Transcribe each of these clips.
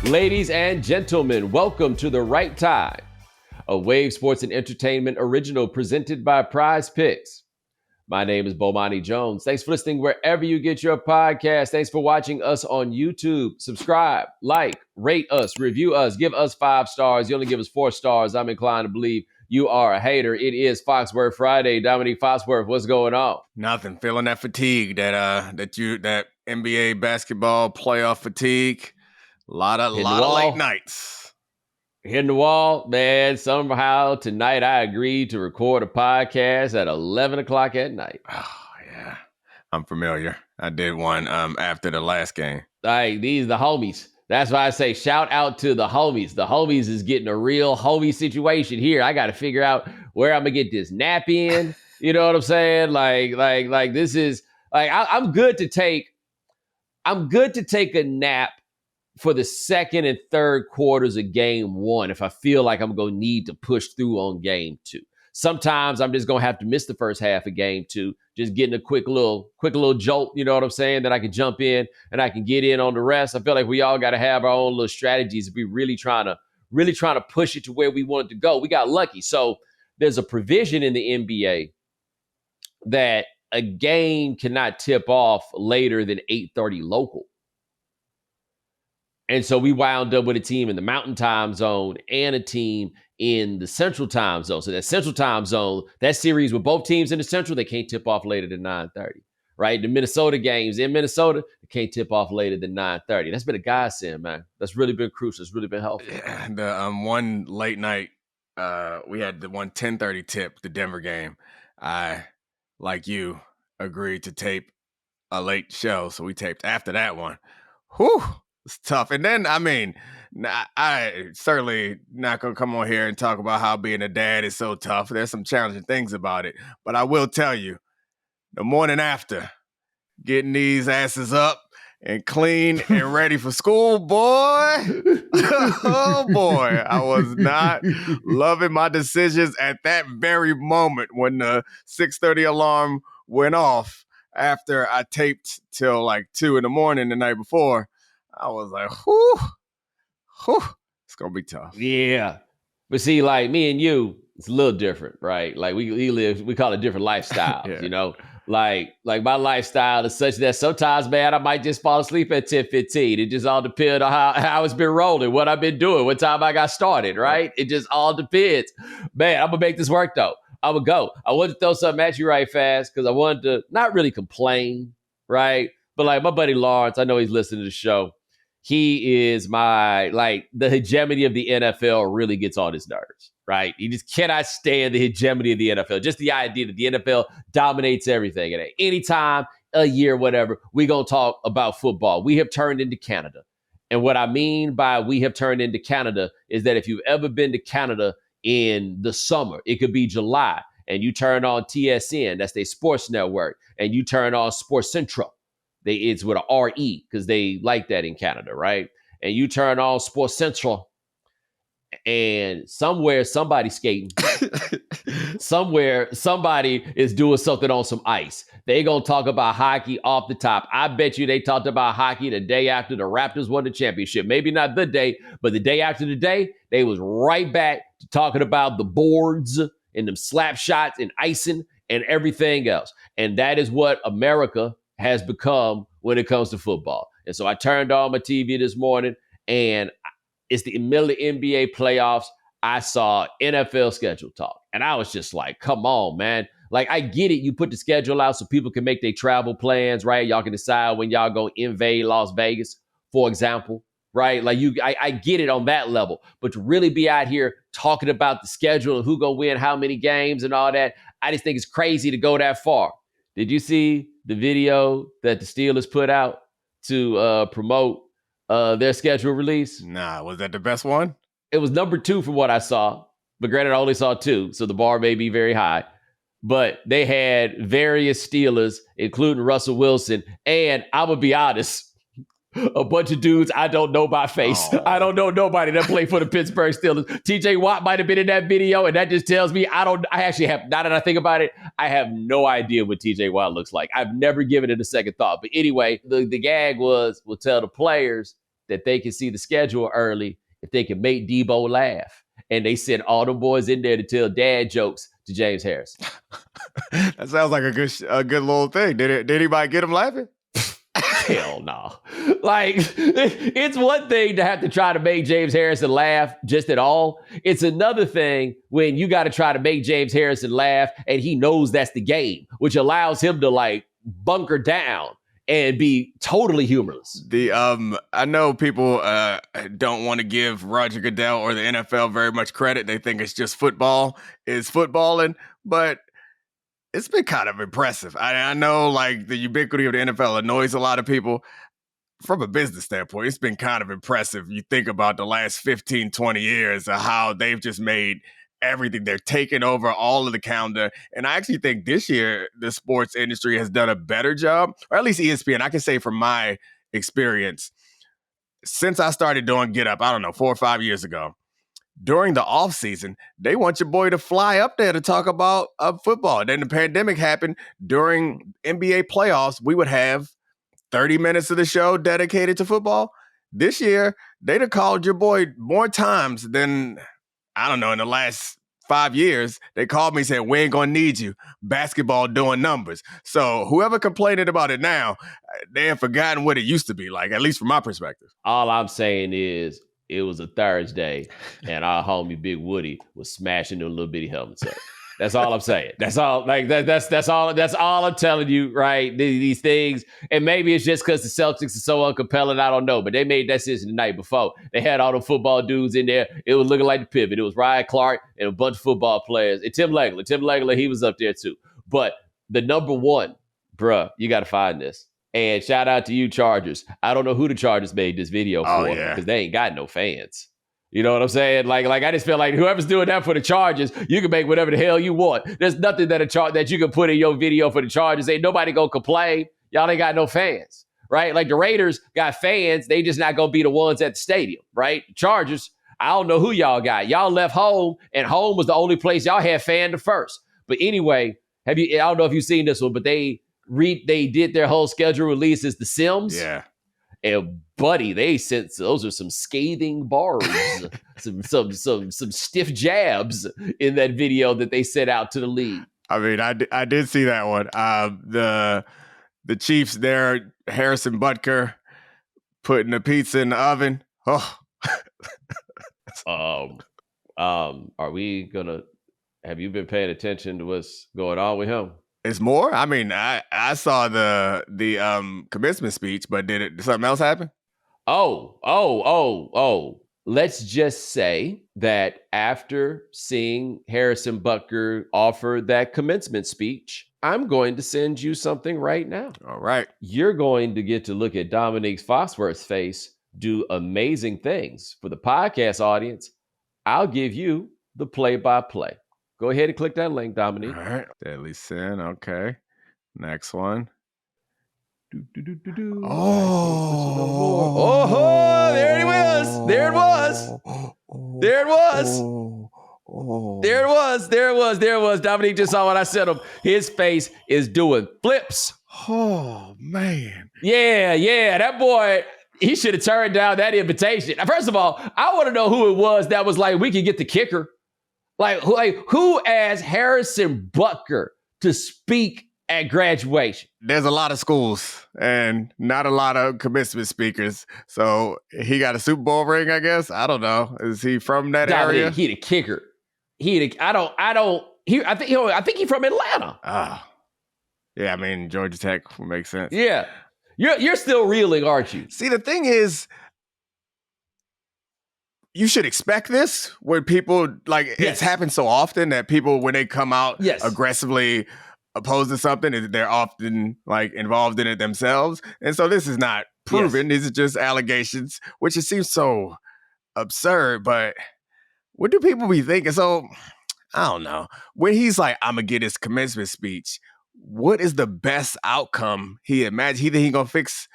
Ladies and gentlemen, welcome to The Right Time, a Wave Sports and Entertainment original presented by Prize Picks. My name is Bomani Jones. Thanks for listening wherever you get your podcast. Thanks for watching us on YouTube. Subscribe, like, rate us, review us, give us 5 stars. You only give us 4 stars. I'm inclined to believe you are a hater. It is Foxworth Friday. Domonique Foxworth, what's going on? Nothing. Feeling that fatigue, that NBA basketball playoff fatigue. A lot of late nights. Hitting the wall, man. Somehow tonight I agreed to record a podcast at 11 o'clock at night. Oh, yeah. I'm familiar. I did one after the last game. Like, these the homies. That's why I say shout out to the homies. The homies is getting a real homie situation here. I got to figure out where I'm going to get this nap in. You know what I'm saying? Like this is like I'm good to take a nap for the second and third quarters of game 1 if I feel like I'm going to need to push through on game 2. Sometimes I'm just going to have to miss the first half of game 2, just getting a quick little jolt, you know what I'm saying, that I can jump in and I can get in on the rest. I feel like we all got to have our own little strategies if we really trying to push it to where we want it to go. We got lucky. So there's a provision in the NBA that a game cannot tip off later than 8:30 local. And so we wound up with a team in the Mountain Time Zone and a team in the Central Time Zone. So that Central Time Zone, that series with both teams in the Central, they can't tip off later than 9:30, right? The Minnesota games in Minnesota, they can't tip off later than 9:30. That's been a godsend, man. That's really been crucial. It's really been helpful. Yeah, the one late night, we had the 10:30 tip, the Denver game. I, like you, agreed to tape a late show, so we taped after that one. Whew. It's tough. And then, I certainly not going to come on here and talk about how being a dad is so tough. There's some challenging things about it. But I will tell you, the morning after, getting these asses up and clean and ready for school, boy. Oh, boy. I was not loving my decisions at that very moment when the 6:30 alarm went off after I taped till like 2 a.m. the night before. I was like, whew, it's going to be tough. Yeah. But see, like me and you, it's a little different, right? Like we call it different lifestyles, Yeah. You know? Like my lifestyle is such that sometimes, man, I might just fall asleep at 10:15. It just all depends on how it's been rolling, what I've been doing, what time I got started, right? It just all depends. Man, I'm going to make this work, though. I'm going to go. I wanted to throw something at you right fast because I wanted to not really complain, right? But like my buddy Lawrence, I know he's listening to the show. He is the hegemony of the NFL really gets on his nerves, right? He just cannot stand the hegemony of the NFL. Just the idea that the NFL dominates everything. And at any time, a year, whatever, we're going to talk about football. We have turned into Canada. And what I mean by we have turned into Canada is that if you've ever been to Canada in the summer, it could be July, and you turn on TSN, that's their sports network, and you turn on Sports Central. It's with a R-E because they like that in Canada, right? And you turn on Sports Central and somewhere somebody's skating. Somewhere somebody is doing something on some ice. They going to talk about hockey off the top. I bet you they talked about hockey the day after the Raptors won the championship. Maybe not the day, but the day after the day, they was right back to talking about the boards and them slap shots and icing and everything else. And that is what America has become when it comes to football. And so I turned on my TV this morning and it's the middle of the NBA playoffs. I saw NFL schedule talk and I was just like, come on, man. Like, I get it. You put the schedule out so people can make their travel plans, right? Y'all can decide when y'all go invade Las Vegas, for example, right? Like I get it on that level, but to really be out here talking about the schedule and who gonna win how many games and all that, I just think it's crazy to go that far. Did you see the video that the Steelers put out to promote their schedule release? Nah, was that the best one? It was number 2 from what I saw, but granted, I only saw 2, so the bar may be very high. But they had various Steelers, including Russell Wilson, and I'm going to be honest, a bunch of dudes I don't know by face. Oh. I don't know nobody that played for the Pittsburgh Steelers. TJ Watt might have been in that video, and that just tells me I actually have, now that I think about it, I have no idea what TJ Watt looks like. I've never given it a second thought. But anyway, the gag was, we'll tell the players, that they can see the schedule early if they can make Debo laugh. And they sent all the boys in there to tell dad jokes to James Harrison. That sounds like a good little thing. Did anybody get him laughing? Hell no. Like, it's one thing to have to try to make James Harrison laugh just at all. It's another thing when you got to try to make James Harrison laugh and he knows that's the game, which allows him to like bunker down and be totally humorless. I know people don't want to give Roger Goodell or the NFL very much credit. They think it's just football is footballing, but it's been kind of impressive. I know like the ubiquity of the NFL annoys a lot of people. From a business standpoint, it's been kind of impressive. You think about the last 15, 20 years of how they've just made everything. They're taking over all of the calendar. And I actually think this year, the sports industry has done a better job, or at least ESPN. I can say from my experience, since I started doing Get Up, I don't know, 4 or 5 years ago, during the offseason, they want your boy to fly up there to talk about football. And then the pandemic happened. During NBA playoffs, we would have 30 minutes of the show dedicated to football. This year, they'd have called your boy more times than, I don't know, in the last 5 years. They called me and said, we ain't going to need you. Basketball doing numbers. So whoever complaining about it now, they have forgotten what it used to be like, at least from my perspective. All I'm saying is, it was a Thursday, and our homie Big Woody was smashing them little bitty helmets up. That's all I'm saying. That's all. Like that's all I'm telling you, right? These things, and maybe it's just because the Celtics are so uncompelling. I don't know, but they made that decision the night before. They had all the football dudes in there. It was looking like the pivot. It was Ryan Clark and a bunch of football players, and Tim Legler. Tim Legler, he was up there too. But the number one, bruh, you got to find this. And shout out to you, Chargers. I don't know who the Chargers made this video for because they ain't got no fans. You know what I'm saying? Like I just feel like whoever's doing that for the Chargers, you can make whatever the hell you want. There's nothing that you can put in your video for the Chargers. Ain't nobody gonna complain. Y'all ain't got no fans, right? Like the Raiders got fans. They just not gonna be the ones at the stadium, right? Chargers, I don't know who y'all got. Y'all left home, and home was the only place y'all had fan to first. But anyway, I don't know if you've seen this one, but they did their whole schedule release as The Sims. Yeah. And buddy, they sent those are some scathing bars, some stiff jabs in that video that they sent out to the league. I mean, I did see that one. The Chiefs there, Harrison Butker putting the pizza in the oven. Oh. Are we gonna? Have you been paying attention to what's going on with him? It's more? I mean, I saw the commencement speech, but did something else happen? Oh. Let's just say that after seeing Harrison Butker offer that commencement speech, I'm going to send you something right now. All right. You're going to get to look at Domonique's Foxworth's face do amazing things. For the podcast audience, I'll give you the play-by-play. Go ahead and click that link, Domonique. All right. Deadly Sin. Okay. Next one. Oh, there it was. There it was. There it was. There it was. There it was. There it was. Domonique just saw what I sent him. His face is doing flips. Oh, man. Yeah. That boy, he should have turned down that invitation. First of all, I want to know who it was that was like, we could get the kicker. Like who asked Harrison Butker to speak at graduation? There's a lot of schools and not a lot of commencement speakers. So he got a Super Bowl ring, I guess. I don't know. Is he from that area? He the kicker. I think he's from Atlanta. Yeah, I mean, Georgia Tech would make sense. Yeah. You're still reeling, aren't you? See, the thing is, you should expect this when people, it's happened so often that people, when they come out aggressively opposed to something, they're often, involved in it themselves. And so this is not proven. These are just allegations, which it seems so absurd. But what do people be thinking? So, I don't know. When he's like, I'm going to get his commencement speech, what is the best outcome he imagines? He think he's going to fix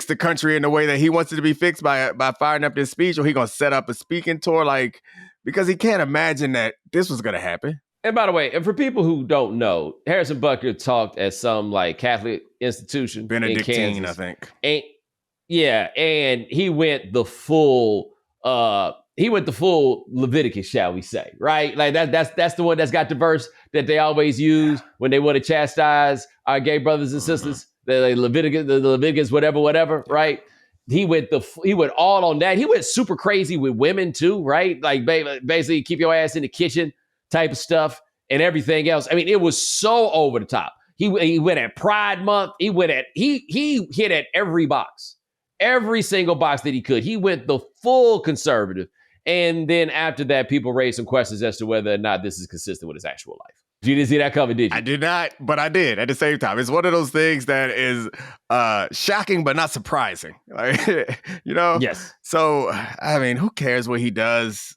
the country in the way that he wants it to be fixed by firing up this speech, or he gonna set up a speaking tour, because he can't imagine that this was gonna happen. And by the way, and for people who don't know, Harrison Butker talked at some Catholic institution Benedictine, in Kansas. I think. Yeah, and he went the full Leviticus, shall we say, right? Like that's the one that's got the verse that they always use when they want to chastise our gay brothers and sisters. The Leviticus, whatever, right? He went all on that. He went super crazy with women too, right? Like basically keep your ass in the kitchen type of stuff and everything else. I mean, it was so over the top. He went at Pride Month. He hit at every box. Every single box that he could. He went the full conservative. And then after that, people raised some questions as to whether or not this is consistent with his actual life. You didn't see that coming, did you? I did not, but I did at the same time. It's one of those things that is shocking but not surprising. Like, you know? Yes. So, I mean, who cares what he does?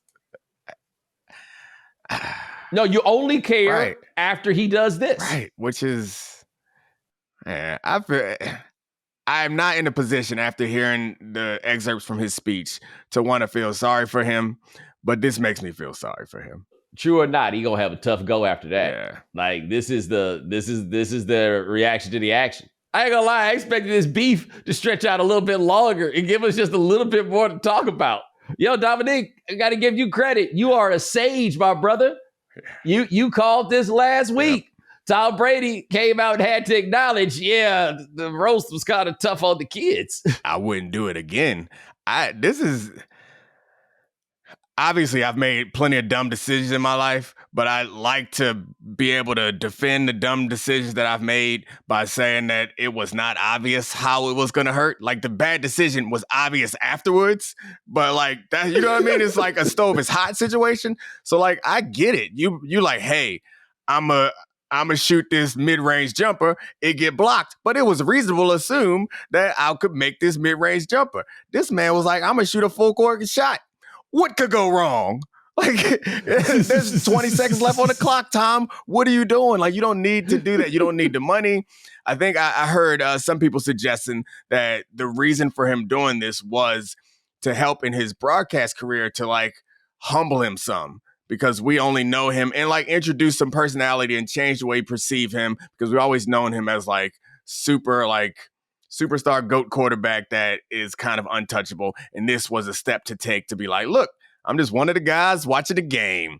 No, you only care after he does this. Right, which is... I'm not in a position after hearing the excerpts from his speech to want to feel sorry for him, but this makes me feel sorry for him. True or not, he gonna have a tough go after that. Yeah. Like this is the reaction to the action. I ain't gonna lie, I expected this beef to stretch out a little bit longer and give us just a little bit more to talk about. Yo, Domonique, I gotta give you credit. You are a sage, my brother. You called this last week. Yep. Tom Brady came out and had to acknowledge, the roast was kind of tough on the kids. I wouldn't do it again. Obviously, I've made plenty of dumb decisions in my life, but I like to be able to defend the dumb decisions that I've made by saying that it was not obvious how it was going to hurt. Like the bad decision was obvious afterwards, but like that, you know what I mean? It's like a stove is hot situation. So like, I get it. You like, hey, I'm gonna shoot this mid-range jumper, it get blocked. But it was reasonable to assume that I could make this mid-range jumper. This man was like, I'm gonna shoot a full court shot. What could go wrong? Like, there's 20 seconds left on the clock, Tom. What are you doing? Like, you don't need to do that. You don't need the money. I think I heard some people suggesting that the reason for him doing this was to help in his broadcast career to like humble him some. Because we only know him and like introduce some personality and change the way we perceive him, because we've always known him as like superstar GOAT quarterback that is kind of untouchable. And this was a step to take to be like, look, I'm just one of the guys watching the game.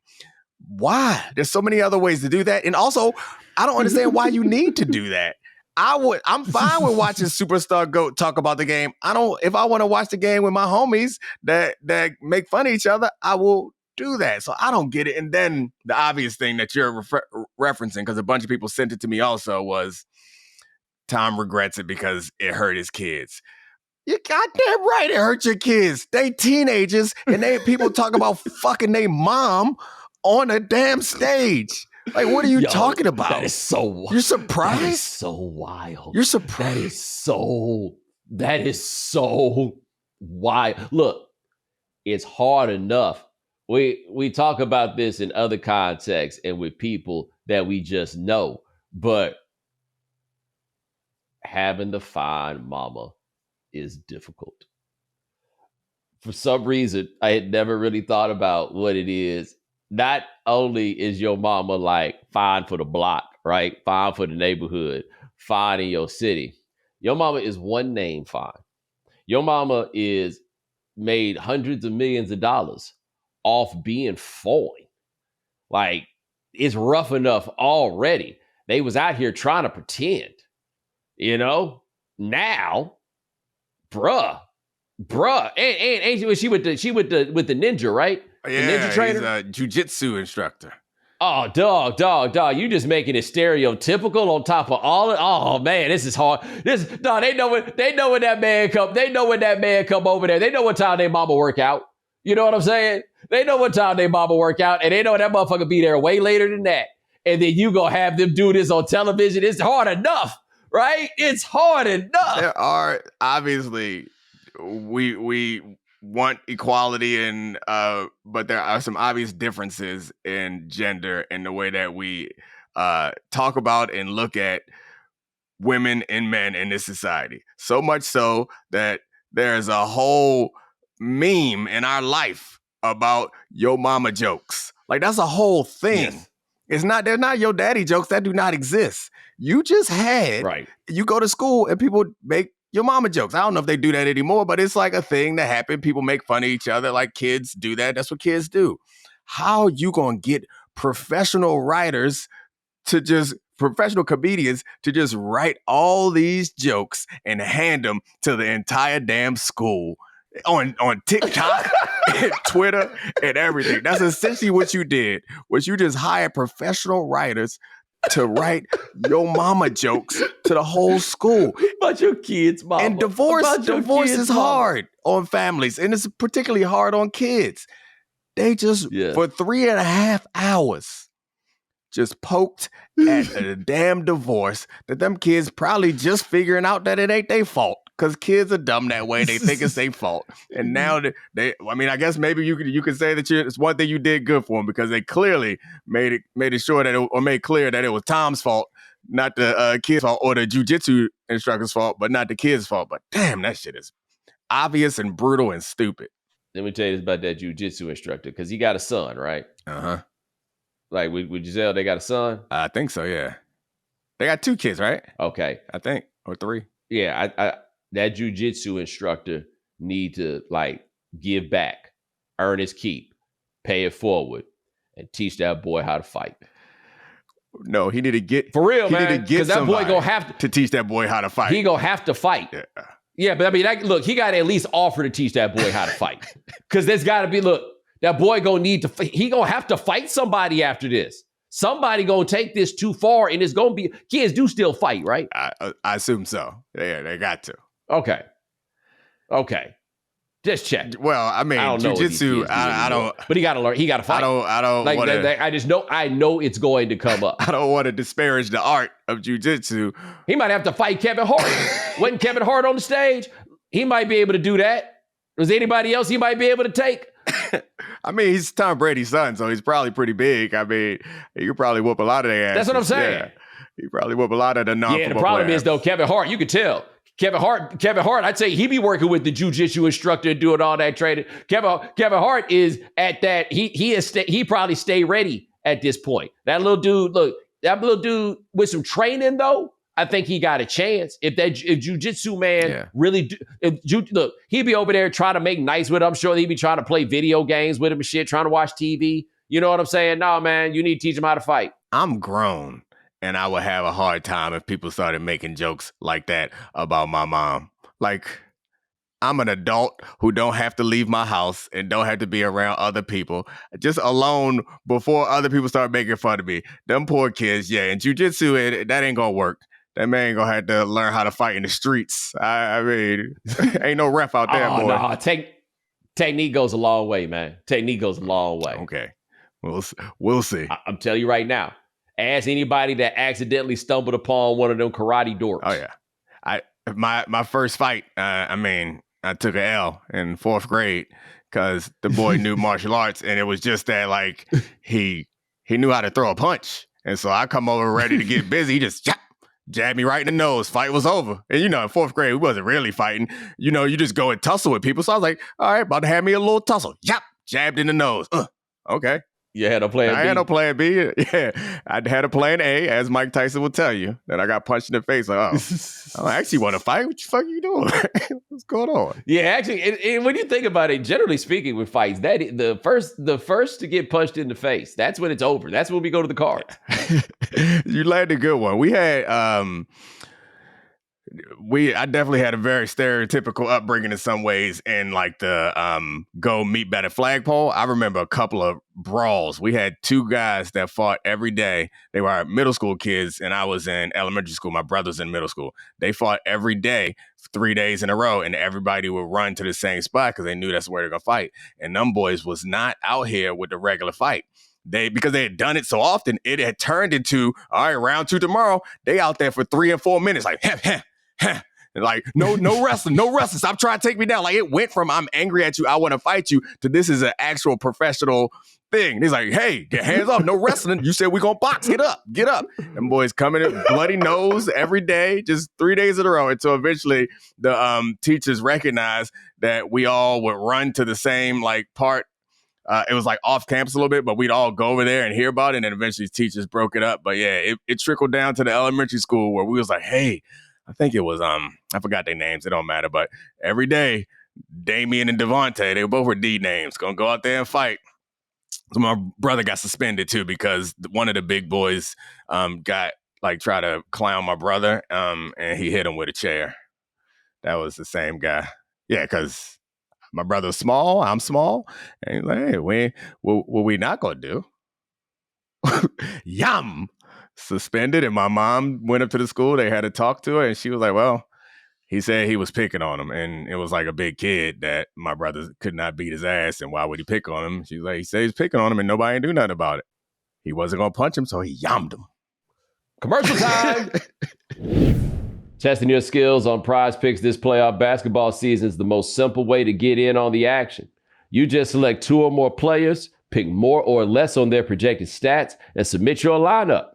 Why? There's so many other ways to do that. And also, I don't understand why you need to do that. I'm fine with watching superstar GOAT talk about the game. If I want to watch the game with my homies that make fun of each other, I will do that. So I don't get it. And then the obvious thing that you're referencing, because a bunch of people sent it to me also, was Tom regrets it because it hurt his kids. You're goddamn right it hurt your kids. They teenagers and people talk about fucking their mom on a damn stage. Like, what are you talking about? That is so wild. You're surprised? That is so wild. You're surprised? That is so wild. Look, it's hard enough. We talk about this in other contexts and with people that we just know, but having to find mama is difficult. For some reason, I had never really thought about what it is. Not only is your mama like fine for the block, right? Fine for the neighborhood, fine in your city. Your mama is one name fine. Your mama is made hundreds of millions of dollars off being foreign. Like, it's rough enough already. They was out here trying to pretend, now, bruh. And she with the ninja, right? Yeah, the ninja trainer? He's a jiu-jitsu instructor. Oh, dog. You just making it stereotypical on top of all it. Oh man, this is hard. They know when that man come. They know when that man come over there. They know what time they mama work out. You know what I'm saying? They know what time they mama work out, and they know that motherfucker be there way later than that. And then you gonna have them do this on television. It's hard enough, right? It's hard enough. There are, obviously, we want equality, and but there are some obvious differences in gender and the way that we talk about and look at women and men in this society. So much so that there's a whole meme in our life about yo mama jokes. Like, that's a whole thing. Yes. They're not your daddy jokes that do not exist. You just had, right. You go to school and people make your mama jokes. I don't know if they do that anymore, but it's like a thing that happened. People make fun of each other. Like kids do that. That's what kids do. How you gonna get professional comedians to just write all these jokes and hand them to the entire damn school on TikTok and Twitter and everything? That's essentially what you did, was you just hired professional writers to write your mama jokes to the whole school. About your kids, mama. And divorce is hard on families, and it's particularly hard on kids. They just, for 3.5 hours, just poked at a damn divorce that them kids probably just figuring out that it ain't their fault, because kids are dumb that way. They think it's their fault. And now I guess maybe you could say that it's one thing you did good for them, because they clearly made clear that it was Tom's fault, not the kid's fault, or the jiu-jitsu instructor's fault, but not the kid's fault. But damn, that shit is obvious and brutal and stupid. Let me tell you this about that jiu-jitsu instructor, because he got a son, right? Uh-huh. Like with Giselle, they got a son? I think so, yeah. They got 2 kids, right? Okay. I think, or 3. Yeah, I that jiu-jitsu instructor need to like give back, earn his keep, pay it forward, and teach that boy how to fight. No, he need to get, for real, man. Because that boy gonna have to teach that boy how to fight. He gonna have to fight. Yeah, but I mean, look, he got to at least offer to teach that boy how to fight. Because there's got to be, look, that boy gonna need to, he gonna have to fight somebody after this. Somebody gonna take this too far, and it's gonna be, kids do still fight, right? I assume so. Yeah, they got to. Okay. Just check. Well, I mean, jiu-jitsu, I don't. But he got to learn. He got to fight. I don't like, want to. I just know. I know it's going to come up. I don't want to disparage the art of jiu-jitsu. He might have to fight Kevin Hart. Wasn't Kevin Hart on the stage? He might be able to do that. Was anybody else he might be able to take? I mean, he's Tom Brady's son, so he's probably pretty big. I mean, he could probably whoop a lot of their asses. That's what I'm saying. Yeah. He probably whoop a lot of the non-football Yeah, the problem players. is, though, Kevin Hart, you could tell. Kevin Hart, I'd say he be working with the jiu-jitsu instructor and doing all that training. Kevin Hart is at that. He probably stay ready at this point. That little dude with some training though, I think he got a chance. If jiu-jitsu man really look, he'd be over there trying to make nice with him. I'm sure he'd be trying to play video games with him and shit, trying to watch TV. You know what I'm saying? No, man, you need to teach him how to fight. I'm grown. And I would have a hard time if people started making jokes like that about my mom. Like, I'm an adult who don't have to leave my house and don't have to be around other people. Just alone before other people start making fun of me. Them poor kids, in jiu-jitsu, that ain't gonna work. That man ain't gonna have to learn how to fight in the streets. I mean, ain't no ref out there, boy. No, technique goes a long way, man. Technique goes a long way. Okay, we'll see. I'm telling you right now. Ask anybody that accidentally stumbled upon one of them karate dorks. Oh yeah, my first fight. I took an L in 4th grade because the boy knew martial arts, and it was just that like he knew how to throw a punch, and so I come over ready to get busy. He just jabbed me right in the nose. Fight was over, and in 4th grade we wasn't really fighting. You just go and tussle with people. So I was like, all right, about to have me a little tussle. Jabbed in the nose. Okay. You had a plan B? I had no plan B. Yeah. I had a plan A, as Mike Tyson would tell you. Then I got punched in the face. Like, I actually want to fight. What the fuck are you doing? What's going on? Yeah, actually, and when you think about it, generally speaking with fights, that the first to get punched in the face, that's when it's over. That's when we go to the car. You landed a good one. We had... I definitely had a very stereotypical upbringing in some ways, and like the go meet by the flagpole. I remember a couple of brawls. We had 2 guys that fought every day. They were middle school kids, and I was in elementary school. My brother's in middle school. They fought every day, 3 days in a row, and everybody would run to the same spot because they knew that's where they're gonna fight. And them boys was not out here with the regular fight. Because they had done it so often, it had turned into, all right, round 2 tomorrow. They out there for 3 and 4 minutes, like, like no wrestling, stop trying to take me down. Like, it went from I'm angry at you, I want to fight you, to this is an actual professional thing. And he's like, hey, get hands off, no wrestling. You said we gonna box, get up. Them boys coming in bloody nose every day, just 3 days in a row, until eventually the teachers recognized that we all would run to the same like part. It was like off campus a little bit, but we'd all go over there and hear about it. And then eventually teachers broke it up. But yeah, it trickled down to the elementary school where we was like, hey, I think it was I forgot their names. It don't matter. But every day, Damian and Devontae, they both were D names, gonna go out there and fight. So my brother got suspended too because one of the big boys got tried to clown my brother and he hit him with a chair. That was the same guy. Yeah, because my brother's small, I'm small, and he's like, hey, what we not gonna do? Yum! Suspended, and my mom went up to the school. They had to talk to her, and she was like, well, he said he was picking on him, and it was like a big kid that my brother could not beat his ass, and why would he pick on him? She's like, he said he's picking on him, and nobody ain't do nothing about it. He wasn't gonna punch him, so he yammed him. Commercial time! Testing your skills on Prize Picks this playoff basketball season is the most simple way to get in on the action. You just select 2 or more players, pick more or less on their projected stats, and submit your lineup.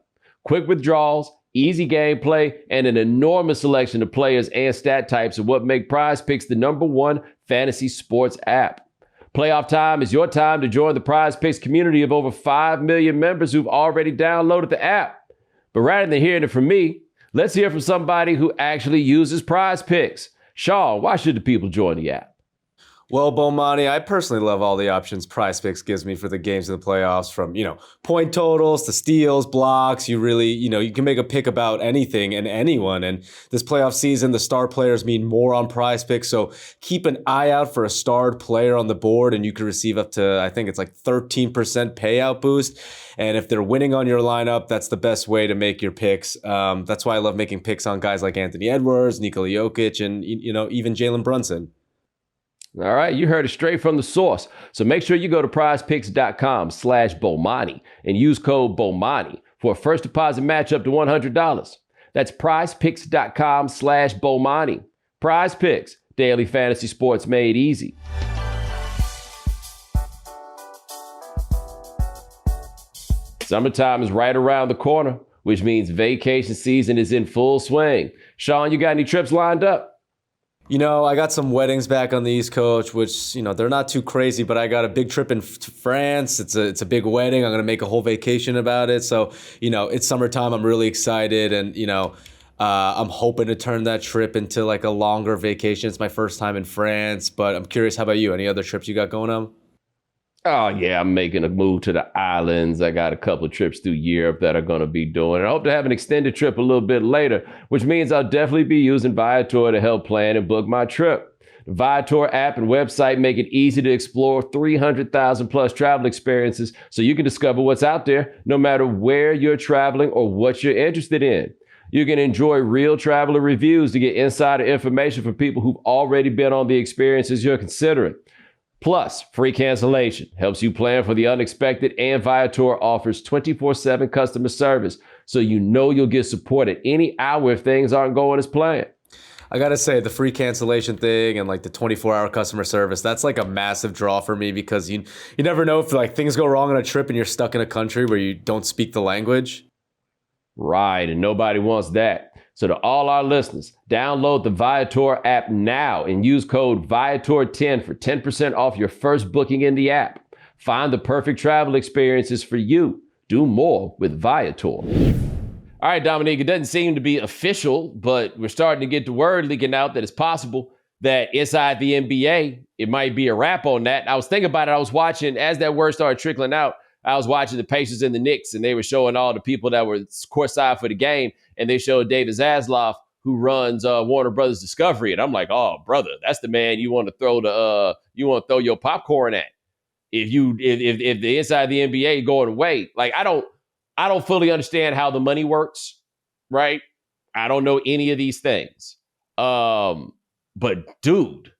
Quick withdrawals, easy gameplay, and an enormous selection of players and stat types are what make Prize Picks the #1 fantasy sports app. Playoff time is your time to join the Prize Picks community of over 5 million members who've already downloaded the app. But rather than hearing it from me, let's hear from somebody who actually uses Prize Picks. Sean, why should the people join the app? Well, Bomani, I personally love all the options Prize Picks gives me for the games in the playoffs, from, point totals to steals, blocks. You really, you can make a pick about anything and anyone. And this playoff season, the star players mean more on Prize Picks. So keep an eye out for a starred player on the board, and you can receive up to, I think it's like 13% payout boost. And if they're winning on your lineup, that's the best way to make your picks. That's why I love making picks on guys like Anthony Edwards, Nikola Jokic, and, even Jalen Brunson. All right, you heard it straight from the source. So make sure you go to prizepicks.com/Bomani and use code Bomani for a first deposit match up to $100. That's prizepicks.com/Bomani. Prize Picks, daily fantasy sports made easy. Summertime is right around the corner, which means vacation season is in full swing. Sean, you got any trips lined up? I got some weddings back on the East Coast, which, they're not too crazy, but I got a big trip in France. It's a big wedding. I'm going to make a whole vacation about it. So, it's summertime. I'm really excited. And, I'm hoping to turn that trip into like a longer vacation. It's my first time in France, but I'm curious, how about you? Any other trips you got going on? Oh, yeah, I'm making a move to the islands. I got a couple of trips through Europe that I'm going to be doing. I hope to have an extended trip a little bit later, which means I'll definitely be using Viator to help plan and book my trip. The Viator app and website make it easy to explore 300,000 plus travel experiences so you can discover what's out there no matter where you're traveling or what you're interested in. You can enjoy real traveler reviews to get insider information from people who've already been on the experiences you're considering. Plus, free cancellation helps you plan for the unexpected, and Viator offers 24/7 customer service, so you'll get support at any hour if things aren't going as planned. I got to say, the free cancellation thing and like the 24-hour customer service, that's like a massive draw for me, because you never know if like things go wrong on a trip and you're stuck in a country where you don't speak the language. Right, and nobody wants that. So to all our listeners, download the Viator app now and use code Viator10 for 10% off your first booking in the app. Find the perfect travel experiences for you. Do more with Viator. All right, Domonique, it doesn't seem to be official, but we're starting to get the word leaking out that it's possible that inside the NBA, it might be a wrap on that. I was thinking about it. I was watching, as that word started trickling out, I was watching the Pacers and the Knicks, and they were showing all the people that were courtside for the game, and they showed David Zaslav, who runs Warner Brothers Discovery, and I'm like, oh, brother, that's the man you want to throw your popcorn at. If the inside the NBA going away, like I don't fully understand how the money works, right? I don't know any of these things, but dude,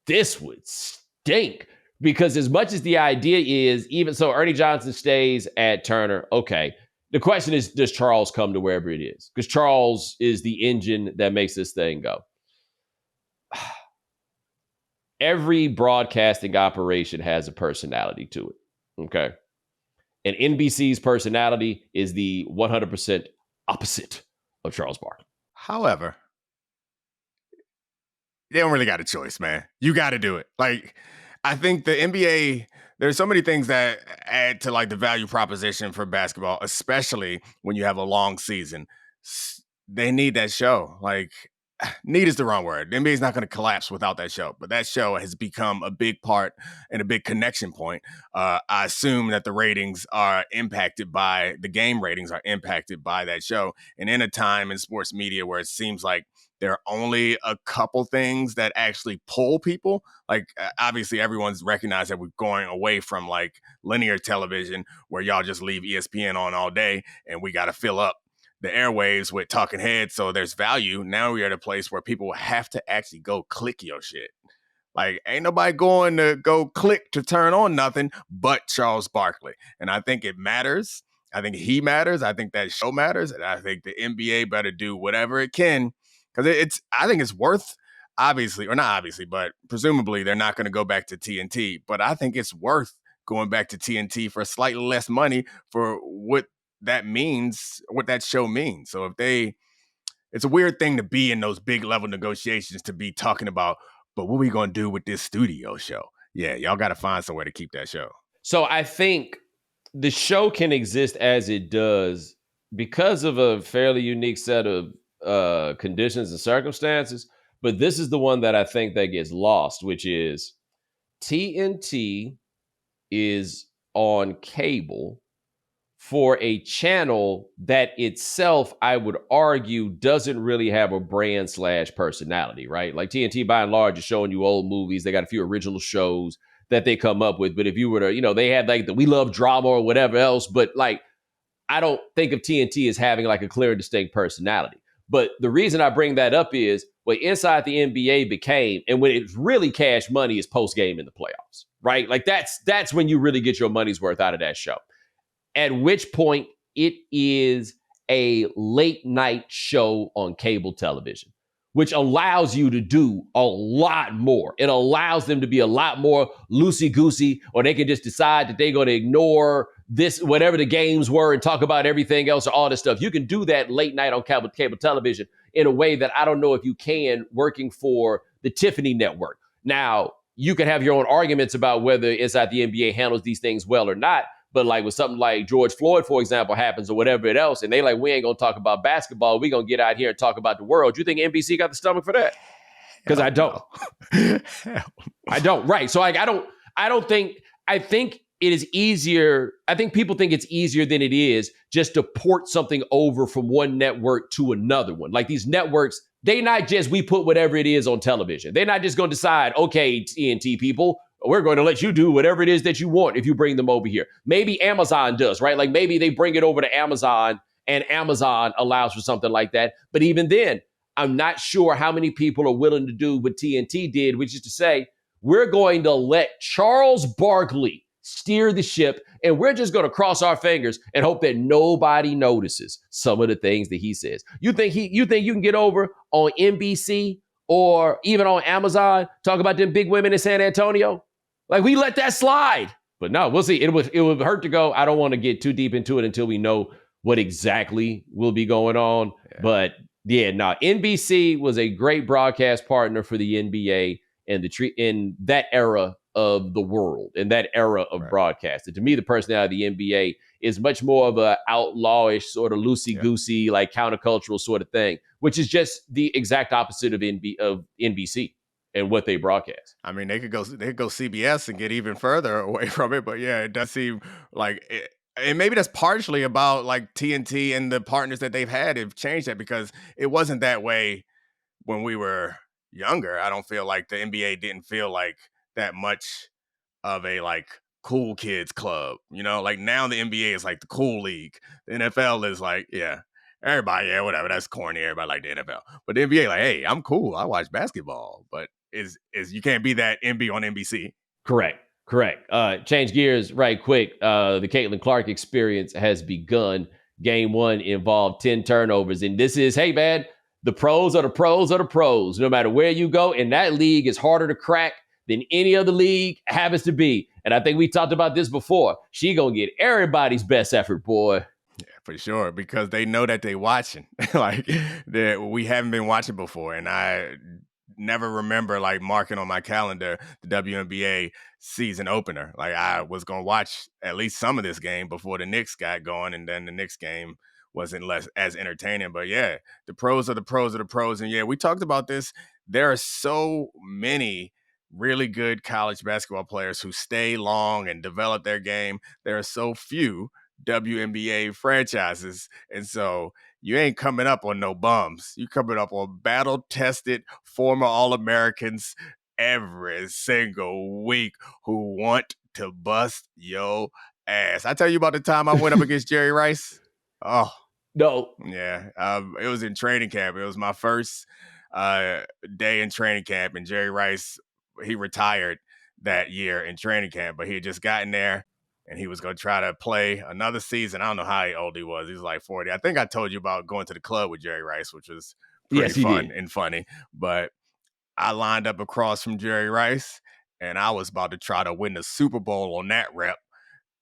this would stink. Because as much as the idea is, even so, Ernie Johnson stays at Turner. Okay. The question is, does Charles come to wherever it is? Because Charles is the engine that makes this thing go. Every broadcasting operation has a personality to it. Okay. And NBC's personality is the 100% opposite of Charles Barkley. However, they don't really got a choice, man. You got to do it. Like, I think the NBA, there's so many things that add to like the value proposition for basketball, especially when you have a long season. They need that show. Like, need is the wrong word. The NBA is not going to collapse without that show, but that show has become a big part and a big connection point. I assume that the ratings are impacted by the game ratings are impacted by that show. And in a time in sports media where it seems like there are only a couple things that actually pull people, like obviously everyone's recognized that we're going away from like linear television where y'all just leave ESPN on all day and we got to fill up the airwaves with talking heads, so there's value. Now we're at a place where people have to actually go click your shit. Like, ain't nobody going to go click to turn on nothing but Charles Barkley. And I think it matters. I think he matters. I think that show matters. And I think the NBA better do whatever it can. Because I think it's worth, obviously, or not obviously, but presumably they're not going to go back to TNT. But I think it's worth going back to TNT for slightly less money for what that means, what that show means. So it's a weird thing to be in those big level negotiations to be talking about, but what are we going to do with this studio show? Yeah, y'all got to find somewhere to keep that show. So I think the show can exist as it does because of a fairly unique set of conditions and circumstances. But this is the one that I think that gets lost, which is TNT is on cable for a channel that itself, I would argue, doesn't really have a brand / personality, right? Like TNT by and large is showing you old movies. They got a few original shows that they come up with. But if you were to, they had like the We Love Drama or whatever else. But like, I don't think of TNT as having like a clear and distinct personality. But the reason I bring that up is what Inside the NBA became, and when it's really cash money is post game in the playoffs, right? Like that's when you really get your money's worth out of that show. At which point it is a late night show on cable television, which allows you to do a lot more. It allows them to be a lot more loosey-goosey, or they can just decide that they're going to ignore this, whatever the games were, and talk about everything else or all this stuff. You can do that late night on cable television in a way that I don't know if you can working for the Tiffany network. Now, you can have your own arguments about whether Inside the NBA handles these things well or not. But like with something like George Floyd, for example, happens or whatever it else, and they like, we ain't going to talk about basketball. We're going to get out here and talk about the world. You think NBC got the stomach for that? Because I don't. I don't. Right. So like, I think it is easier. I think people think it's easier than it is just to port something over from one network to another one. Like these networks, they not just, we put whatever it is on television. They're not just going to decide, okay, TNT people, we're going to let you do whatever it is that you want if you bring them over here. Maybe Amazon does, right? Like maybe they bring it over to Amazon and Amazon allows for something like that. But even then, I'm not sure how many people are willing to do what TNT did, which is to say, we're going to let Charles Barkley steer the ship, and we're just going to cross our fingers and hope that nobody notices some of the things that he says. You think you can get over on NBC or even on Amazon, talk about them big women in San Antonio? Like, we let that slide. But no, we'll see. It would hurt to go. I don't want to get too deep into it until we know what exactly will be going on. Yeah. But yeah, no, NBC was a great broadcast partner for the NBA and in that era of the world, in that era of broadcast. And to me, the personality of the NBA is much more of a outlawish, sort of loosey-goosey, like countercultural sort of thing, which is just the exact opposite of NBC. And what they broadcast. I mean, they could go CBS and get even further away from it, but yeah, it does seem like it, and maybe that's partially about like TNT and the partners that they've had have changed that, because it wasn't that way when we were younger. I don't feel like the NBA didn't feel like that much of a like cool kids club, like now the NBA is like the cool league. The NFL is like, everybody, whatever, that's corny. Everybody like the NFL, but the NBA like, hey, I'm cool. I watch basketball, but is you can't be that MB on NBC. Correct. Change gears right quick. The Caitlin Clark experience has begun. Game 1 involved 10 turnovers. And this is, hey, man, the pros are the pros are the pros. No matter where you go, and that league is harder to crack than any other league happens to be. And I think we talked about this before. She gonna get everybody's best effort, boy. Yeah, for sure, because they know that they watching. Like, we haven't been watching before, and I never remember like marking on my calendar the WNBA season opener. Like, I was going to watch at least some of this game before the Knicks got going, and then the Knicks game wasn't less as entertaining. But yeah, the pros are the pros are the pros. And yeah, we talked about this. There are so many really good college basketball players who stay long and develop their game. There are so few WNBA franchises. And so you ain't coming up on no bums. You coming up on battle-tested former All-Americans every single week who want to bust your ass. I tell you about the time I went up against Jerry Rice. Oh, No. yeah. It was in training camp. It was my first day in training camp, and Jerry Rice, he retired that year in training camp, but he had just gotten there and he was going to try to play another season. I don't know how old he was. He was like 40. I think I told you about going to the club with Jerry Rice, which was pretty fun and funny. But I lined up across from Jerry Rice, and I was about to try to win the Super Bowl on that rep.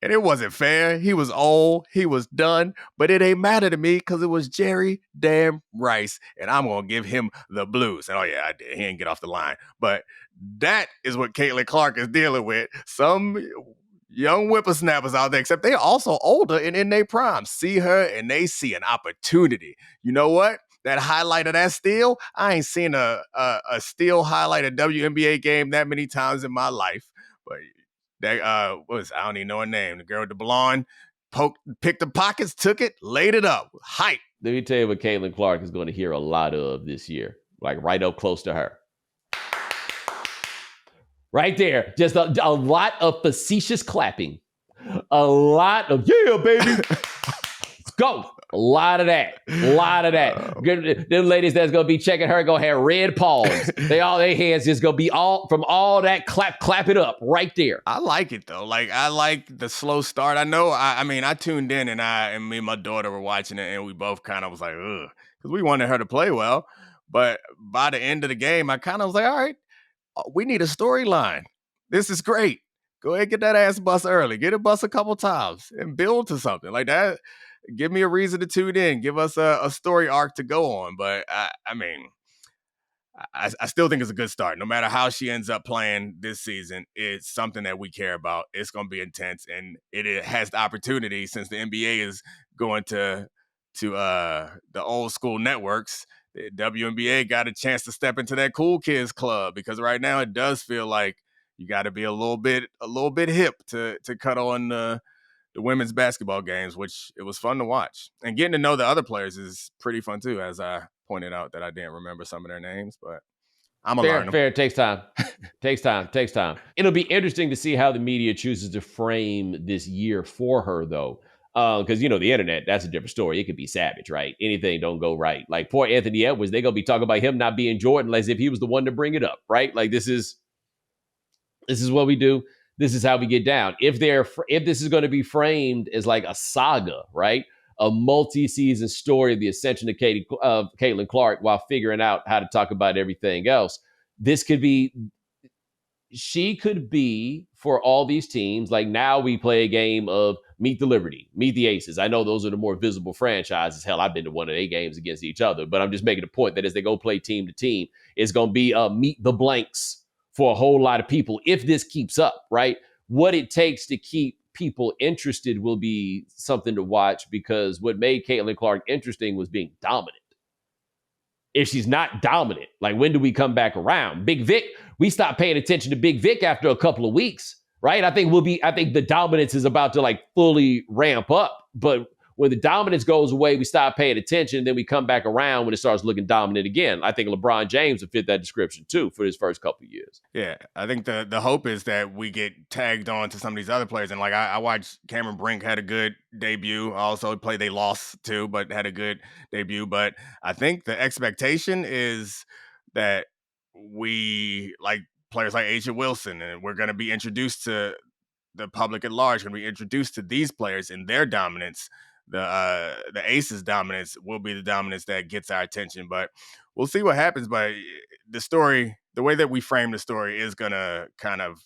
And it wasn't fair. He was old. He was done. But it ain't matter to me because it was Jerry damn Rice. And I'm going to give him the blues. And oh, yeah, I did. He didn't get off the line. But that is what Caitlin Clark is dealing with. Some young whippersnappers out there, except they're also older and in their prime, see her and they see an opportunity. You know what? That highlight of that steal, I ain't seen a steal highlight a WNBA game that many times in my life. But that I don't even know her name. The girl with the blonde picked the pockets, took it, laid it up. Hype. Let me tell you what Caitlin Clark is going to hear a lot of this year, like right up close to her. Right there. Just a lot of facetious clapping. A lot of, yeah, baby. Let's go. A lot of that. A lot of that. Them ladies that's going to be checking her going to have red palms. Their hands just going to be all from all that clap it up right there. I like it, though. Like, I like the slow start. I know, I mean, I tuned in and me and my daughter were watching it and we both kind of was like, ugh, because we wanted her to play well. But by the end of the game, I kind of was like, all right, we need a storyline. This is great. Go ahead and get that ass bust early. Get it bust a couple times and build to something like that. Give me a reason to tune in. Give us a story arc to go on. But I mean, I still think it's a good start. No matter how she ends up playing this season, it's something that we care about. It's going to be intense, and it has the opportunity, since the NBA is going to the old school networks. The WNBA got a chance to step into that cool kids club, because right now it does feel like you got to be a little bit hip to cut on the women's basketball games, which it was fun to watch. And getting to know the other players is pretty fun too, as I pointed out that I didn't remember some of their names, but I'm going to learn them. Fair. It takes time. Takes time. It'll be interesting to see how the media chooses to frame this year for her, though. Because, the internet, that's a different story. It could be savage, right? Anything don't go right. Like poor Anthony Edwards, they're going to be talking about him not being Jordan as if he was the one to bring it up, right? Like this is what we do. This is how we get down. If this is going to be framed as like a saga, right? A multi-season story of the ascension of Caitlin Clark while figuring out how to talk about everything else. She could be for all these teams. Like now we play a game of Meet the Liberty, Meet the Aces. I know those are the more visible franchises. Hell, I've been to one of their games against each other, but I'm just making a point that as they go play team to team, it's going to be Meet the Blanks for a whole lot of people if this keeps up, right? What it takes to keep people interested will be something to watch, because what made Caitlin Clark interesting was being dominant. If she's not dominant, like when do we come back around? Big Vic, we stopped paying attention to Big Vic after a couple of weeks, right? I think the dominance is about to like fully ramp up, but when the dominance goes away, we stop paying attention. Then we come back around when it starts looking dominant again. I think LeBron James would fit that description too for his first couple of years. Yeah, I think the hope is that we get tagged on to some of these other players. And like I watched Cameron Brink had a good debut. Also they lost too, but had a good debut. But I think the expectation is that we like players like Asia Wilson, and we're going to be introduced to the public at large, going to be introduced to these players and their dominance. The Aces dominance will be the dominance that gets our attention, but we'll see what happens. But the story, the way that we frame the story, is going to kind of,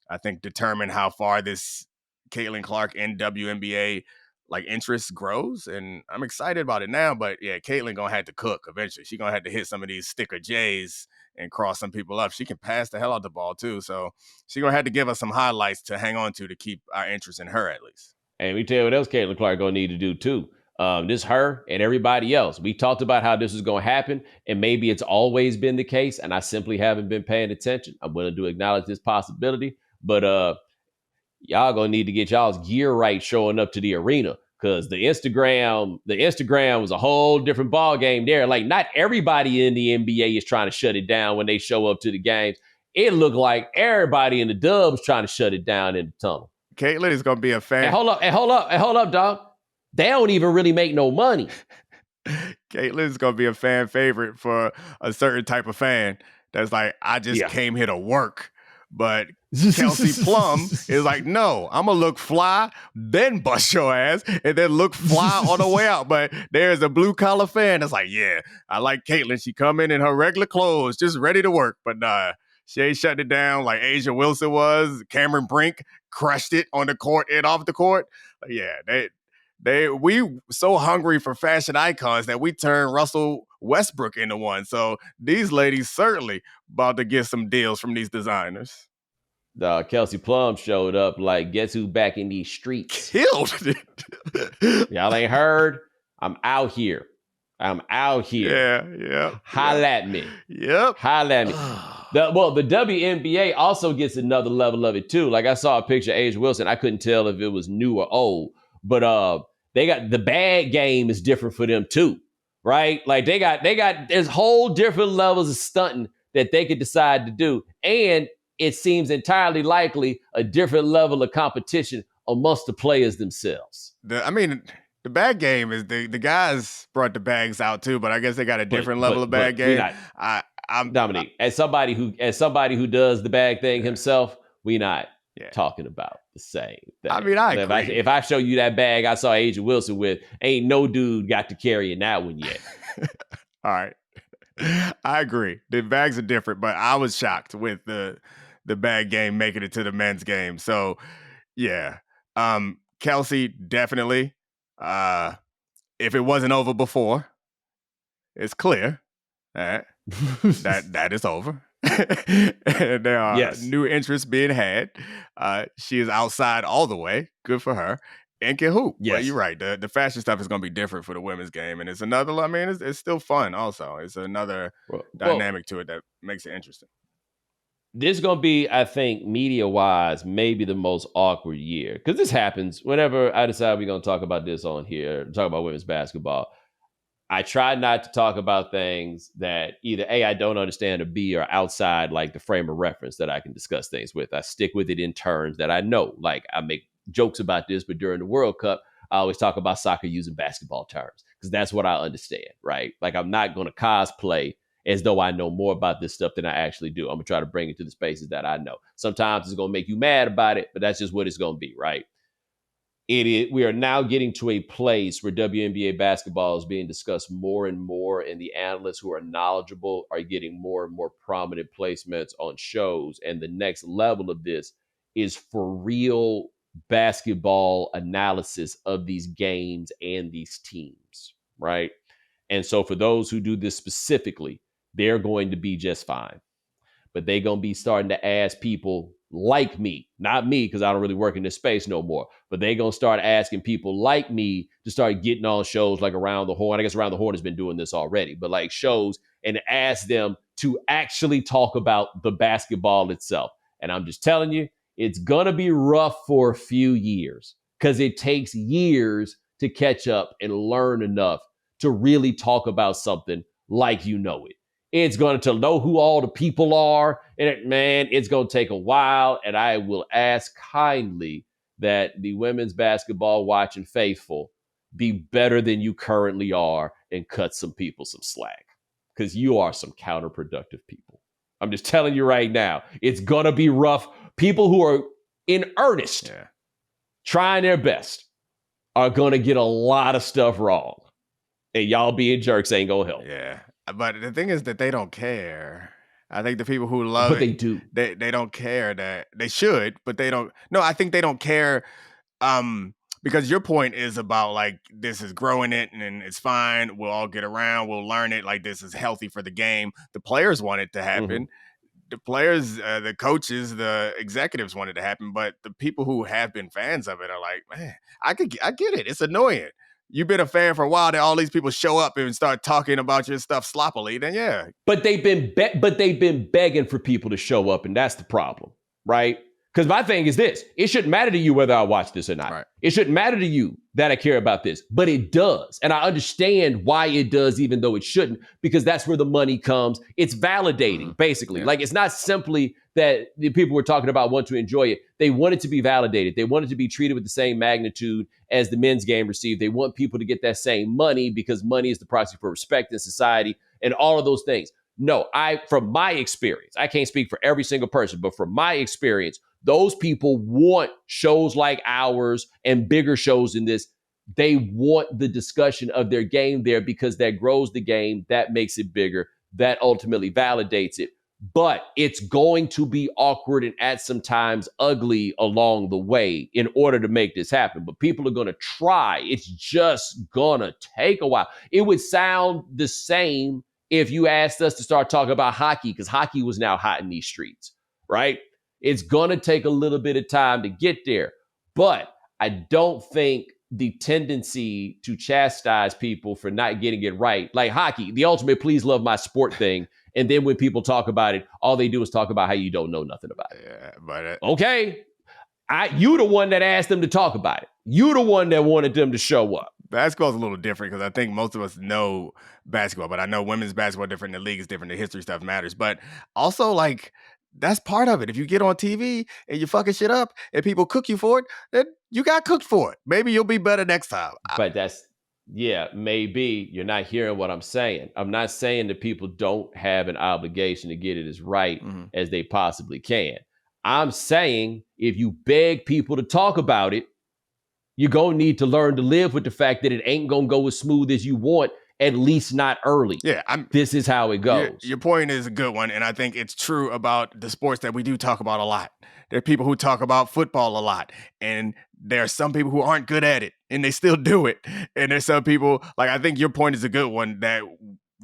I think, determine how far this Caitlin Clark in WNBA like interest grows. And I'm excited about it now, but yeah, Caitlin going to have to cook eventually. She's going to have to hit some of these sticker J's and cross some people up. She can pass the hell out the ball too. So she's going to have to give us some highlights to hang on to keep our interest in her at least. And we tell you what else Caitlin Clark going to need to do too. This her and everybody else. We talked about how this was going to happen, and maybe it's always been the case, and I simply haven't been paying attention. I'm willing to acknowledge this possibility, but y'all gonna need to get y'all's gear right showing up to the arena, because the Instagram was a whole different ball game there. Like, not everybody in the NBA is trying to shut it down when they show up to the games. It looked like everybody in the Dubs trying to shut it down in the tunnel. Caitlin is gonna be a fan. And hold up, dog. They don't even really make no money. Caitlin's gonna be a fan favorite for a certain type of fan that's like, I just came here to work. But Kelsey Plum is like, no, I'm gonna look fly, then bust your ass, and then look fly on the way out. But there's a blue collar fan that's like, yeah, I like Caitlin. She come in her regular clothes, just ready to work. But nah, she ain't shutting it down like Asia Wilson was. Cameron Brink crushed it on the court and off the court. Yeah, we so hungry for fashion icons that we turned Russell Westbrook into one. So these ladies certainly about to get some deals from these designers. Kelsey Plum showed up like, guess who back in these streets? Killed it. Y'all ain't heard? I'm out here. Yeah. Holla at me. Yep. Holla at me. The WNBA also gets another level of it too. Like, I saw a picture of Asia Wilson. I couldn't tell if it was new or old, but they got the bag game is different for them too, right? Like, they got there's whole different levels of stunting that they could decide to do, and it seems entirely likely a different level of competition amongst the players themselves. The bag game is the guys brought the bags out too, but I guess they got a different level of bag game. I'm Domonique, as somebody who does the bag thing himself, we not talking about the same thing. I agree. If I show you that bag I saw Asia Wilson with, ain't no dude got to carry in that one yet. All right. I agree. The bags are different, but I was shocked with the bag game making it to the men's game. So yeah. Kelsey, definitely. If it wasn't over before, it's clear that is over. And there are new interests being had. She is outside all the way. Good for her. And can hoop. Yes. But you're right. The fashion stuff is going to be different for the women's game. And it's another, it's still fun also. It's another dynamic to it that makes it interesting. This is going to be, I think, media-wise, maybe the most awkward year. Because this happens whenever I decide we're going to talk about this on here, talk about women's basketball. I try not to talk about things that either A, I don't understand, or B, are outside like the frame of reference that I can discuss things with. I stick with it in terms that I know. Like, I make jokes about this, but during the World Cup, I always talk about soccer using basketball terms because that's what I understand, right? Like, I'm not going to cosplay as though I know more about this stuff than I actually do. I'm going to try to bring it to the spaces that I know. Sometimes it's going to make you mad about it, but that's just what it's going to be, right? We are now getting to a place where WNBA basketball is being discussed more and more, and the analysts who are knowledgeable are getting more and more prominent placements on shows. And the next level of this is for real basketball analysis of these games and these teams, right? And so for those who do this specifically, they're going to be just fine. But they're going to be starting to ask people like me, not me, because I don't really work in this space no more, but they're going to start asking people like me to start getting on shows like Around the Horn. I guess Around the Horn has been doing this already, but like shows, and ask them to actually talk about the basketball itself. And I'm just telling you, it's going to be rough for a few years because it takes years to catch up and learn enough to really talk about something like you know it. It's going to know who all the people are. And it's going to take a while. And I will ask kindly that the women's basketball watching faithful be better than you currently are and cut some people some slack, because you are some counterproductive people. I'm just telling you right now, it's going to be rough. People who are in earnest, trying their best, are going to get a lot of stuff wrong. And y'all being jerks ain't going to help. Yeah. But the thing is that they don't care. I think the people who love but they do. They don't care. That they should, but they don't. No, I think they don't care. Because your point is about like, this is growing it and it's fine. We'll all get around. We'll learn it. Like, this is healthy for the game. The players want it to happen. Mm-hmm. The players, the coaches, the executives want it to happen. But the people who have been fans of it are like, man, I get it. It's annoying. you've been a fan for a while, then all these people show up and start talking about your stuff sloppily, then yeah. But they've been begging for people to show up, and that's the problem, right? Because my thing is this: it shouldn't matter to you whether I watch this or not. Right. It shouldn't matter to you that I care about this, but it does. And I understand why it does, even though it shouldn't, because that's where the money comes. It's validating, basically. Yeah. Like, it's not simply that the people we're talking about want to enjoy it. They want it to be validated. They want it to be treated with the same magnitude as the men's game received. They want people to get that same money because money is the proxy for respect in society and all of those things. No, from my experience, I can't speak for every single person, but from my experience, those people want shows like ours and bigger shows than this. They want the discussion of their game there because that grows the game, that makes it bigger, that ultimately validates it. But it's going to be awkward and at some times ugly along the way in order to make this happen. But people are going to try. It's just going to take a while. It would sound the same if you asked us to start talking about hockey, because hockey was now hot in these streets, right? It's going to take a little bit of time to get there. But I don't think the tendency to chastise people for not getting it right, like hockey, the ultimate please love my sport thing. And then when people talk about it, all they do is talk about how you don't know nothing about it. Yeah, but okay, you the one that asked them to talk about it. You the one that wanted them to show up. Basketball's a little different because I think most of us know basketball, but I know women's basketball is different, the league is different, the history stuff matters. But also, like, that's part of it. If you get on TV and you fucking shit up and people cook you for it, then you got cooked for it. Maybe you'll be better next time. But maybe you're not hearing what I'm saying. I'm not saying that people don't have an obligation to get it as right as they possibly can. I'm saying if you beg people to talk about it, you're going to need to learn to live with the fact that it ain't going to go as smooth as you want, at least not early. Yeah, this is how it goes. Your point is a good one, and I think it's true about the sports that we do talk about a lot. There are people who talk about football a lot, and there are some people who aren't good at it, and they still do it. And there's some people, like, I think your point is a good one, that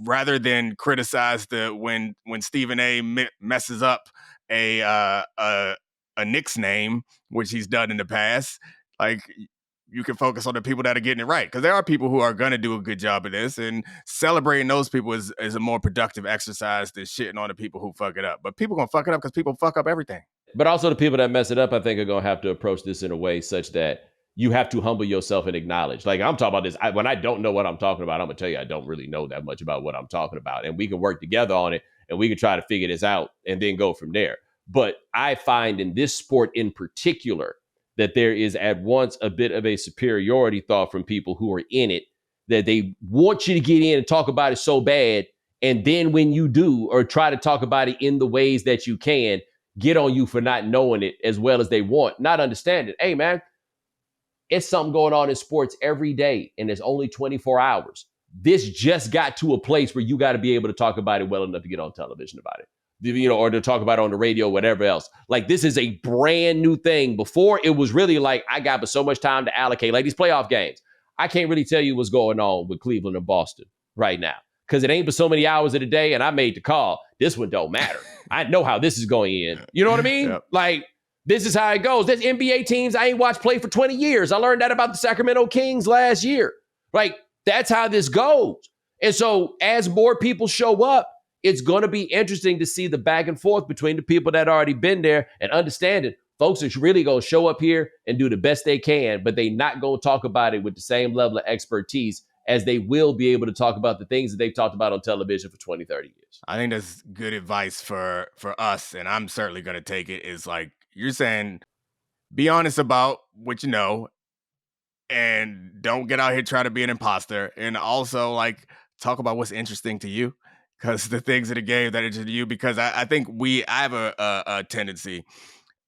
rather than criticize when Stephen A. messes up a Knicks name, which he's done in the past, like, you can focus on the people that are getting it right. Because there are people who are going to do a good job of this, and celebrating those people is a more productive exercise than shitting on the people who fuck it up. But people going to fuck it up because people fuck up everything. But also the people that mess it up, I think, are going to have to approach this in a way such that you have to humble yourself and acknowledge. Like, I'm talking about this. When I don't know what I'm talking about, I'm going to tell you I don't really know that much about what I'm talking about. And we can work together on it, and we can try to figure this out and then go from there. But I find in this sport in particular, that there is at once a bit of a superiority thought from people who are in it, that they want you to get in and talk about it so bad. And then when you do, or try to talk about it in the ways that you can, get on you for not knowing it as well as they want, not understand it. Hey, man, it's something going on in sports every day, and it's only 24 hours. This just got to a place where you got to be able to talk about it well enough to get on television about it. Or to talk about it on the radio, whatever else. Like, this is a brand new thing. Before, it was really like, I got but so much time to allocate. Like these playoff games, I can't really tell you what's going on with Cleveland and Boston right now, because it ain't but so many hours of the day, and I made the call. This one don't matter. I know how this is going in. You know what I mean? Yep. Like, this is how it goes. There's NBA teams I ain't watched play for 20 years. I learned that about the Sacramento Kings last year. Like, that's how this goes. And so as more people show up, it's going to be interesting to see the back and forth between the people that already been there and understanding folks are really going to show up here and do the best they can, but they not going to talk about it with the same level of expertise as they will be able to talk about the things that they've talked about on television for 20, 30 years. I think that's good advice for us, and I'm certainly going to take it, is like you're saying, be honest about what you know, and don't get out here trying to be an imposter, and also, like, talk about what's interesting to you. Because the things in the game that interest you, because I think I have a tendency,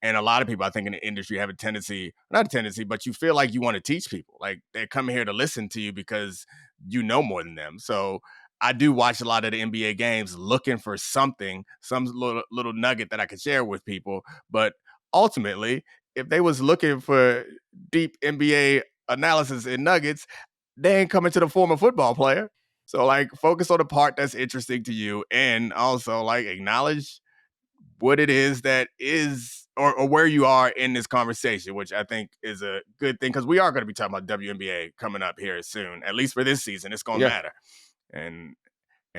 and a lot of people I think in the industry have a tendency, not a tendency, but you feel like you want to teach people. Like, they're coming here to listen to you because you know more than them. So I do watch a lot of the NBA games looking for something, some little nugget that I could share with people. But ultimately, if they was looking for deep NBA analysis and nuggets, they ain't coming to the former football player. So, like, focus on the part that's interesting to you, and also, like, acknowledge what it is that is or where you are in this conversation, which I think is a good thing because we are going to be talking about WNBA coming up here soon. At least for this season, it's going to matter. And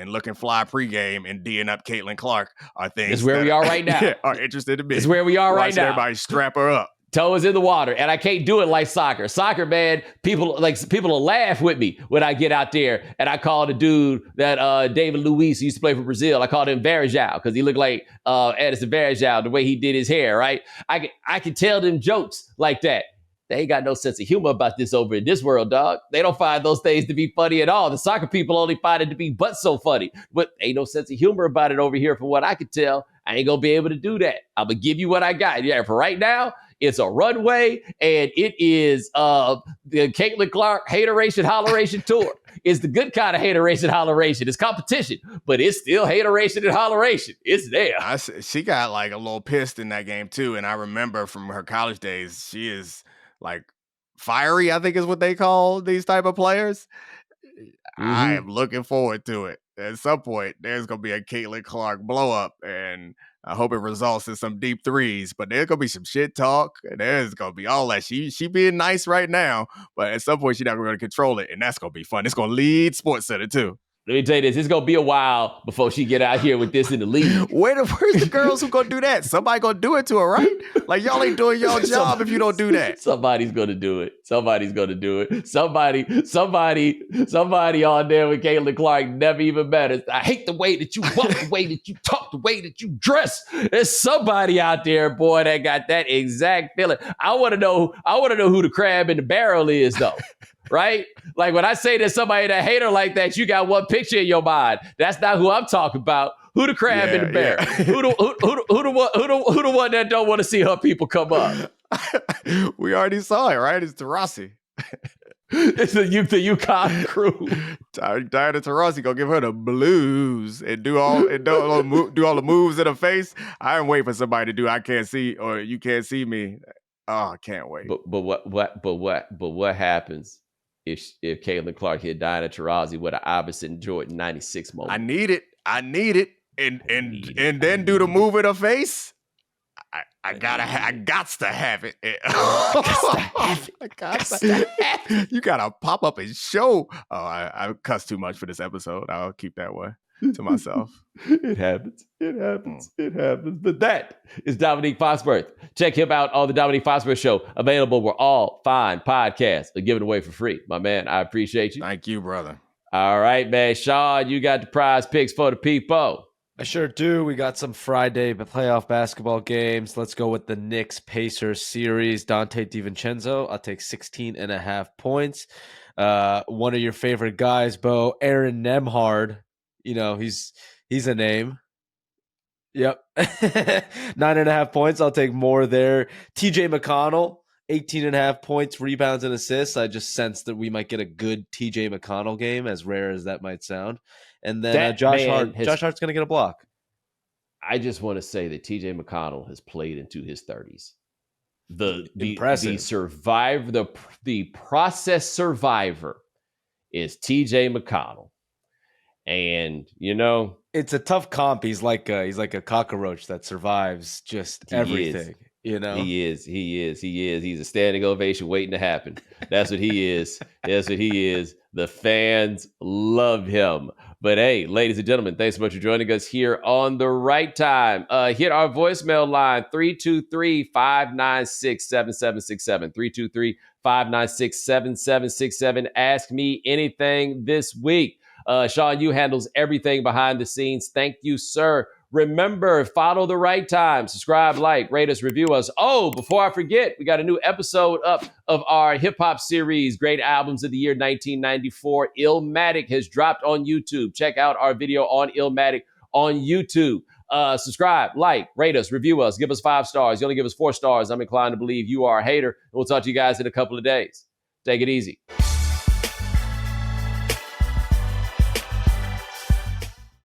looking fly pregame and D'ing up Caitlin Clark are things It's where we are right now. Are interested in me. It's where we are right now. Everybody strap her up. Toes in the water, and I can't do it like soccer. Soccer, man, people will laugh with me when I get out there and I call the dude that David Luiz used to play for Brazil. I called him Varejao because he looked like Edison Varejao the way he did his hair. Right? I can tell them jokes like that. They ain't got no sense of humor about this over in this world, dog. They don't find those things to be funny at all. The soccer people only find it to be but so funny. But ain't no sense of humor about it over here from what I can tell. I ain't going to be able to do that. I'm going to give you what I got. Yeah, for right now, it's a runway, and it is the Caitlin Clark Hateration Holleration Tour. It's the good kind of hateration holleration. It's competition, but it's still hateration and holleration. It's there. She got like a little pissed in that game, too. And I remember from her college days, she is like fiery, I think is what they call these type of players. Mm-hmm. I am looking forward to it. At some point, there's going to be a Caitlin Clark blow up, and I hope it results in some deep threes, but there's going to be some shit talk, and there's going to be all that. She being nice right now, but at some point, she's not going to control it, and that's going to be fun. It's going to lead SportsCenter, too. Let me tell you this. It's going to be a while before she get out here with this in the league. Where's the girls who going to do that? Somebody going to do it to her, right? Like, y'all ain't doing your job if you don't do that. Somebody's going to do it. Somebody's going to do it. Somebody on there with Caitlin Clark never even matters. I hate the way that you walk, the way that you talk, the way that you dress. There's somebody out there, boy, that got that exact feeling. I want to know who the crab in the barrel is, though. Right? Like when I say there's somebody that hate her like that, you got one picture in your mind. That's not who I'm talking about. Who the crab in the barrel? Yeah. Who the one that don't want to see her people come up? We already saw it, right? It's Taurasi. It's the UConn crew. Diana Taurasi gonna give her the blues and do all the moves in her face. I am waiting for somebody to do I can't see or you can't see me. Oh, I can't wait. But what happens if Caitlin Clark hit Diana Taurasi with an Iverson Jordan 96 moment? I need it. And then do the move in her face. I gots to have it. You gotta pop up and show. Oh, I cussed too much for this episode. I'll keep that one to myself. It happens. But that is Domonique Foxworth. Check him out on the Domonique Foxworth Show. Available where all fine podcasts are given away for free. My man, I appreciate you. Thank you, brother. All right, man. Sean, you got the prize picks for the people. I sure do. We got some Friday playoff basketball games. Let's go with the Knicks-Pacers series. Dante DiVincenzo, I'll take 16.5 points. One of your favorite guys, Bo, Aaron Nemhard. You know, he's a name. Yep. 9.5 points. I'll take more there. TJ McConnell, 18.5 points, rebounds, and assists. I just sense that we might get a good TJ McConnell game, as rare as that might sound. And then Josh Hart's going to get a block. I just want to say that TJ McConnell has played into his 30s. The process survivor is TJ McConnell. And, you know, it's a tough comp. He's like a cockroach that survives just everything. You know, he is. He's a standing ovation waiting to happen. That's what he is. The fans love him. But hey, ladies and gentlemen, thanks so much for joining us here on The Right Time. Hit our voicemail line, 323-596-7767. 323-596-7767. Ask me anything this week. Sean, you handles everything behind the scenes. Thank you, sir. Remember, follow The Right Time. Subscribe, like, rate us, review us. Oh, before I forget, we got a new episode up of our hip-hop series, Great Albums of the Year 1994. Illmatic has dropped on YouTube. Check out our video on Illmatic on YouTube. Subscribe, like, rate us, review us, give us 5 stars. You only give us 4 stars. I'm inclined to believe you are a hater. And we'll talk to you guys in a couple of days. Take it easy.